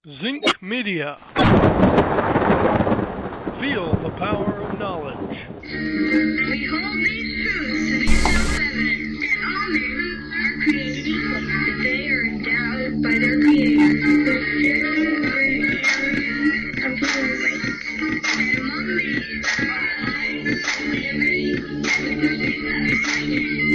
Zinc Media. Feel the power of knowledge. We hold these truths to be self-evident that all men are created equal, that they are endowed by their Creator of human race, that among these are life, liberty, and the pursuit of happiness.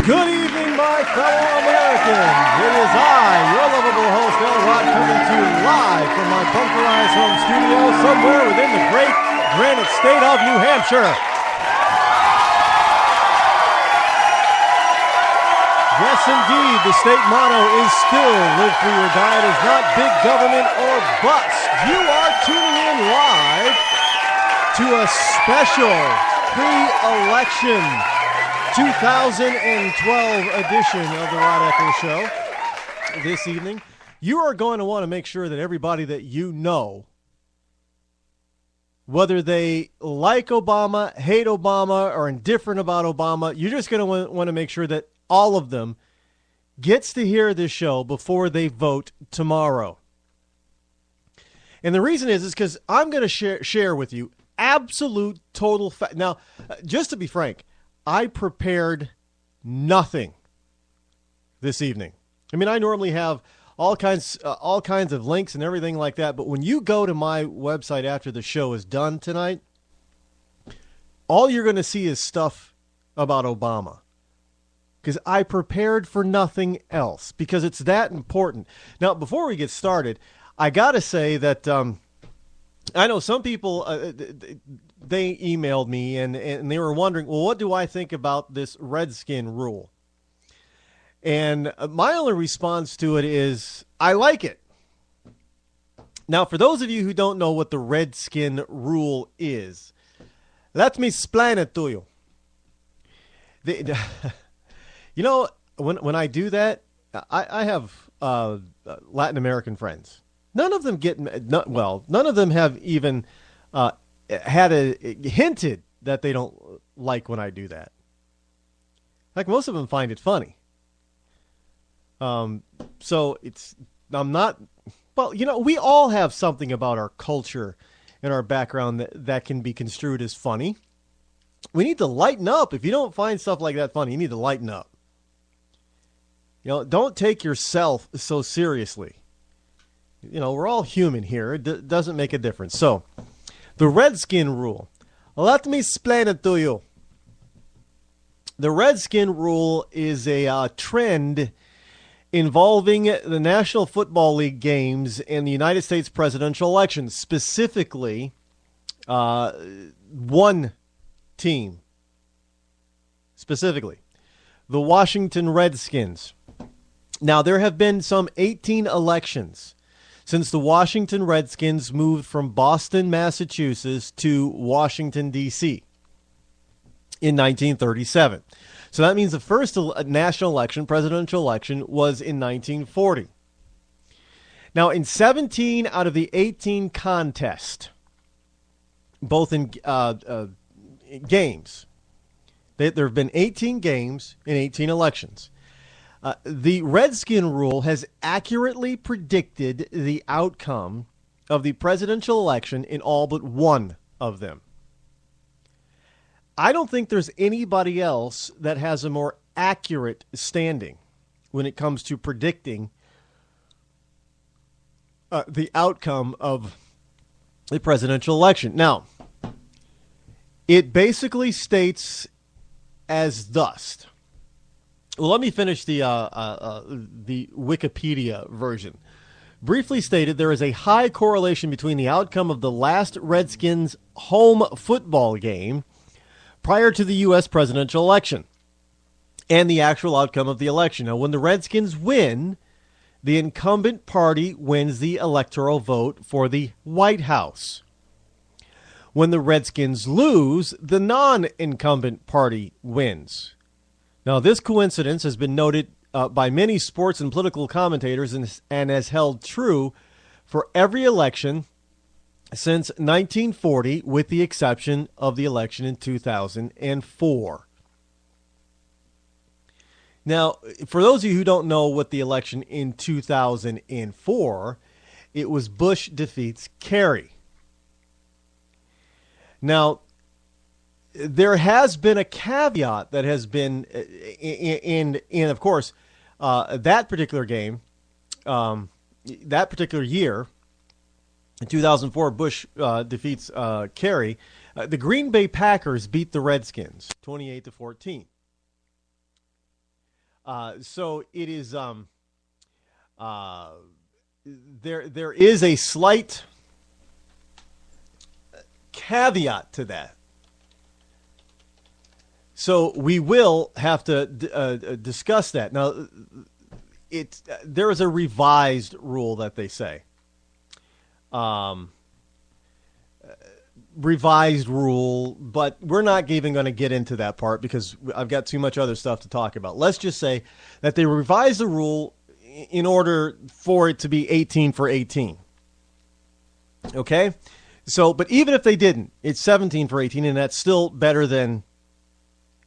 Good evening, my fellow Americans. It is I, your lovable host, Elrod, coming to you live from my bunkerized home studio somewhere within the great granite state of New Hampshire. Yes, indeed, the state motto is still live free or die. It is not big government or bust. You are tuning in live to a special pre-election 2012 edition of the Rod Eccles Show. This evening, you are going to want to make sure that everybody that you know, whether they like Obama, hate Obama, or indifferent about Obama, you're just going to want to make sure that all of them gets to hear this show before they vote tomorrow. And the reason is because I'm going to share with you absolute total fact. Now, just to be frank, I prepared nothing this evening. I mean, I normally have all kinds of links and everything like that, but when you go to my website after the show is done tonight, all you're going to see is stuff about Obama. Because I prepared for nothing else, because it's that important. Now, before we get started, I got to say that I know some people, they emailed me and they were wondering, well, what do I think about this Redskin rule? And my only response to it is, I like it. Now, for those of you who don't know what the Redskin rule is, let me explain it to you. You know, when I do that, I have Latin American friends. None of them none of them have even hinted that they don't like when I do that. Like, most of them find it funny. So I'm not, well, you know, we all have something about our culture and our background that can be construed as funny. We need to lighten up. If you don't find stuff like that funny, you need to lighten up. You know, don't take yourself so seriously. You know, we're all human here. It doesn't make a difference. So, the Redskin rule. Let me explain it to you. The Redskin rule is a trend involving the National Football League games and the United States presidential election, specifically one team. Specifically, the Washington Redskins. Now, there have been some 18 elections since the Washington Redskins moved from Boston, Massachusetts to Washington, D.C. in 1937. So that means the first national election, presidential election, was in 1940. Now, in 17 out of the 18 contests, both in games, there have been 18 games in 18 elections. The Redskin rule has accurately predicted the outcome of the presidential election in all but one of them. I don't think there's anybody else that has a more accurate standing when it comes to predicting the outcome of the presidential election. Now, it basically states as thus. Well, let me finish the Wikipedia version. Briefly stated, there is a high correlation between the outcome of the last Redskins home football game prior to the U.S. presidential election and the actual outcome of the election. Now, when the Redskins win, the incumbent party wins the electoral vote for the White House. When the Redskins lose, the non-incumbent party wins. Now, this coincidence has been noted by many sports and political commentators and has held true for every election since 1940, with the exception of the election in 2004. Now, for those of you who don't know what the election in 2004, it was Bush defeats Kerry. Now, there has been a caveat that has been in of course, that particular game, that particular year, in 2004, Bush defeats Kerry. The Green Bay Packers beat the Redskins 28-14. So it is there is a slight caveat to that. So we will have to discuss that. Now, there is a revised rule that they say. Revised rule, but we're not even going to get into that part because I've got too much other stuff to talk about. Let's just say that they revised the rule in order for it to be 18 for 18. Okay? So, but even if they didn't, it's 17 for 18, and that's still better than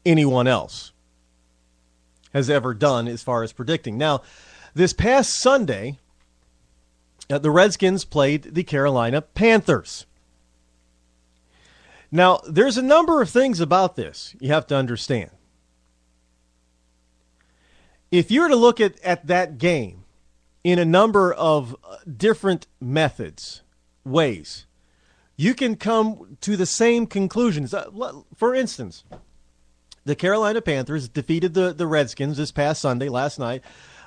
anyone else has ever done as far as predicting. Now, this past Sunday, the Redskins played the Carolina Panthers. Now, there's a number of things about this you have to understand. If you were to look at that game in a number of different methods, ways, you can come to the same conclusions. For instance, the Carolina Panthers defeated the Redskins this past Sunday, last night,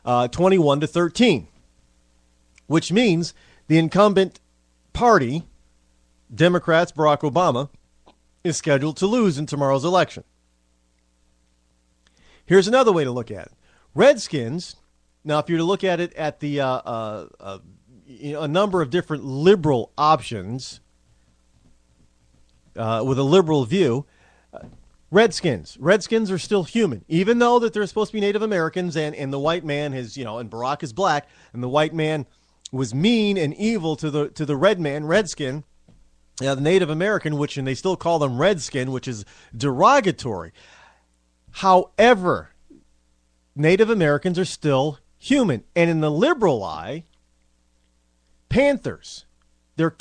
21-13, which means the incumbent party, Democrats, Barack Obama, is scheduled to lose in tomorrow's election. Here's another way to look at it. Redskins, now if you're to look at it at the a number of different liberal options with a liberal view, Redskins are still human, even though that they're supposed to be Native Americans and the white man has, and Barack is black, and the white man was mean and evil to the red man, Redskin. The Native American, and they still call them Redskin, which is derogatory. However, Native Americans are still human. And in the liberal eye, Panthers, they're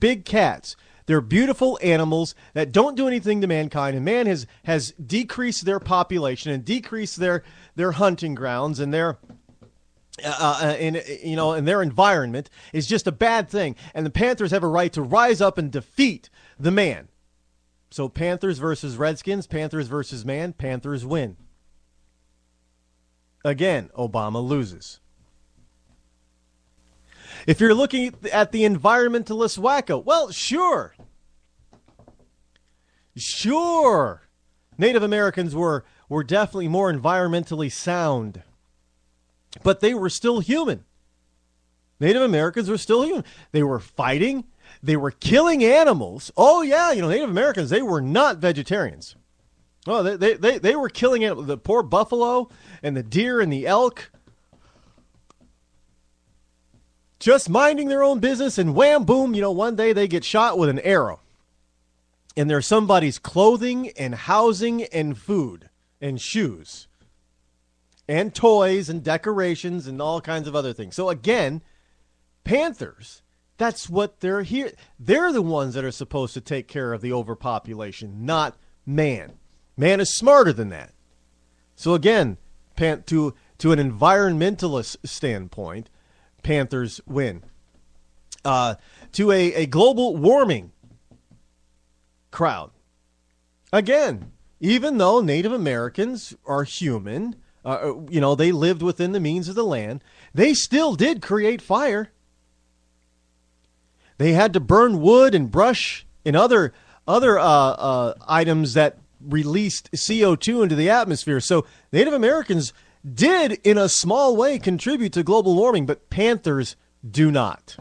big cats. They're beautiful animals that don't do anything to mankind. And man has decreased their population and decreased their hunting grounds and their and their environment is just a bad thing. And the Panthers have a right to rise up and defeat the man. So Panthers versus Redskins, Panthers versus man, Panthers win. Again, Obama loses. If you're looking at the environmentalist wacko, well, sure. Native Americans were definitely more environmentally sound. But they were still human. Native Americans were still human. They were fighting. They were killing animals. Oh, yeah, Native Americans, they were not vegetarians. Oh, they were killing animals. The poor buffalo and the deer and the elk. Just minding their own business, and wham, boom, one day they get shot with an arrow. And there's somebody's clothing and housing and food and shoes and toys and decorations and all kinds of other things. So again, Panthers, that's what they're here. They're the ones that are supposed to take care of the overpopulation, not man. Man is smarter than that. So again, to an environmentalist standpoint, Panthers win. To a global warming crowd, again, even though Native Americans are human, they lived within the means of the land, they still did create fire. They had to burn wood and brush and other items that released CO2 into the atmosphere. So Native Americans did, in a small way, contribute to global warming, but Panthers do not.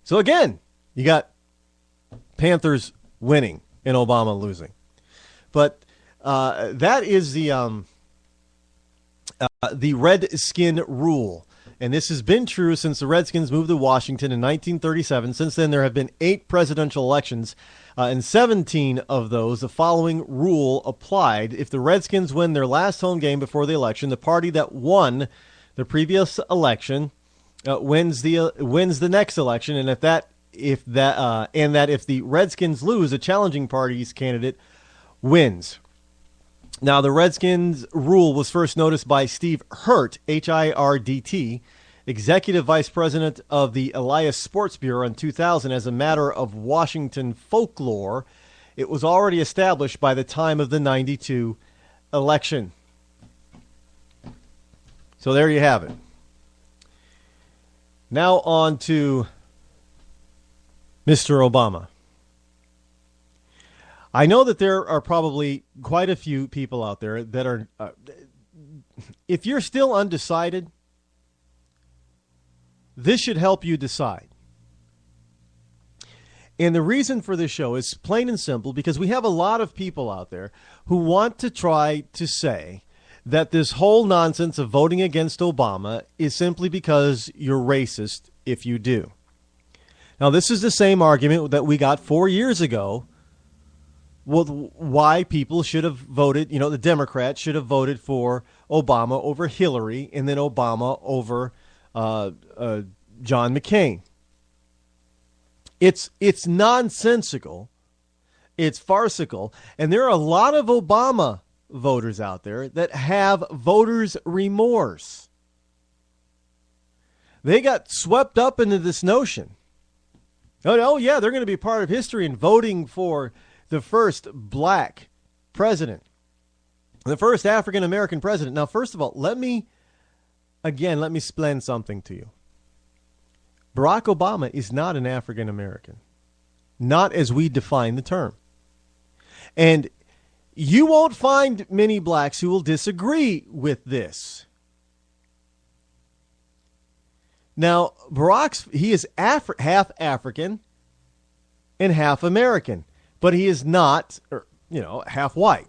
So again, you got Panthers winning and Obama losing. But that is the Redskin rule. And this has been true since the Redskins moved to Washington in 1937. Since then, there have been 8 presidential elections. In 17 of those, the following rule applied. If the Redskins win their last home game before the election, the party that won the previous election wins the next election. And if the Redskins lose, the challenging party's candidate wins. Now, the Redskins rule was first noticed by Steve Hirt, Hirdt, executive vice president of the Elias Sports Bureau in 2000. As a matter of Washington folklore, it was already established by the time of the 92 election. So there you have it. Now on to Mr. Obama. I know that there are probably quite a few people out there that are, if you're still undecided, this should help you decide. And the reason for this show is plain and simple because we have a lot of people out there who want to try to say that this whole nonsense of voting against Obama is simply because you're racist if you do. Now, this is the same argument that we got 4 years ago. Well, why people should have voted, the Democrats should have voted for Obama over Hillary and then Obama over John McCain. It's nonsensical. It's farcical. And there are a lot of Obama voters out there that have voters' remorse. They got swept up into this notion. Oh yeah, they're going to be part of history in voting for the first black president, the first African-American president. Now, first of all, let me explain something to you. Barack Obama is not an African-American, not as we define the term. And you won't find many blacks who will disagree with this. Now, he is half African and half American. But he is not, half white.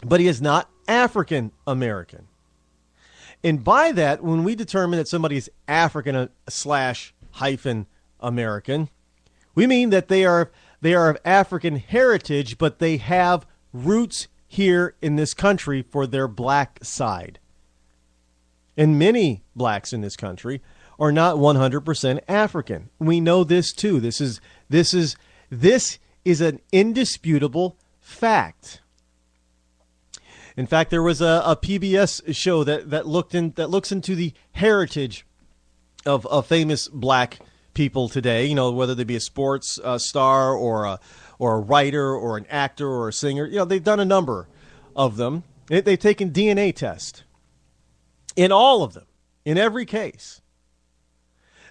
But he is not African American. And by that, when we determine that somebody is African / American, we mean that they are of African heritage, but they have roots here in this country for their black side. And many blacks in this country are not 100% African. We know this too. This is an indisputable fact. In fact, there was a PBS show that looks into the heritage of famous black people today. Whether they be a sports star or a writer or an actor or a singer. They've done a number of them. They've taken DNA tests. In all of them, in every case,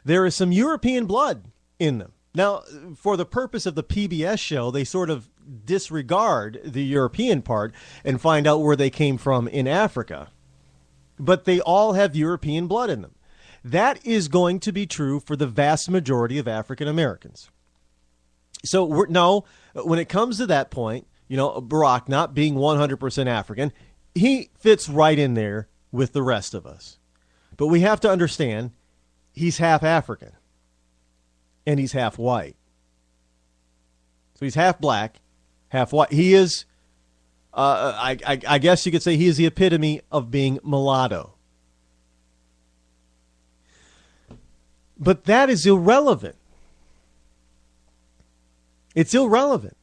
there is some European blood in them. Now, for the purpose of the PBS show, they sort of disregard the European part and find out where they came from in Africa. But they all have European blood in them. That is going to be true for the vast majority of African Americans. So, when it comes to that point, Barack not being 100% African, he fits right in there with the rest of us. But we have to understand he's half African. And he's half white. So he's half black, half white. He is, I guess you could say he is the epitome of being mulatto. But that is irrelevant. It's irrelevant.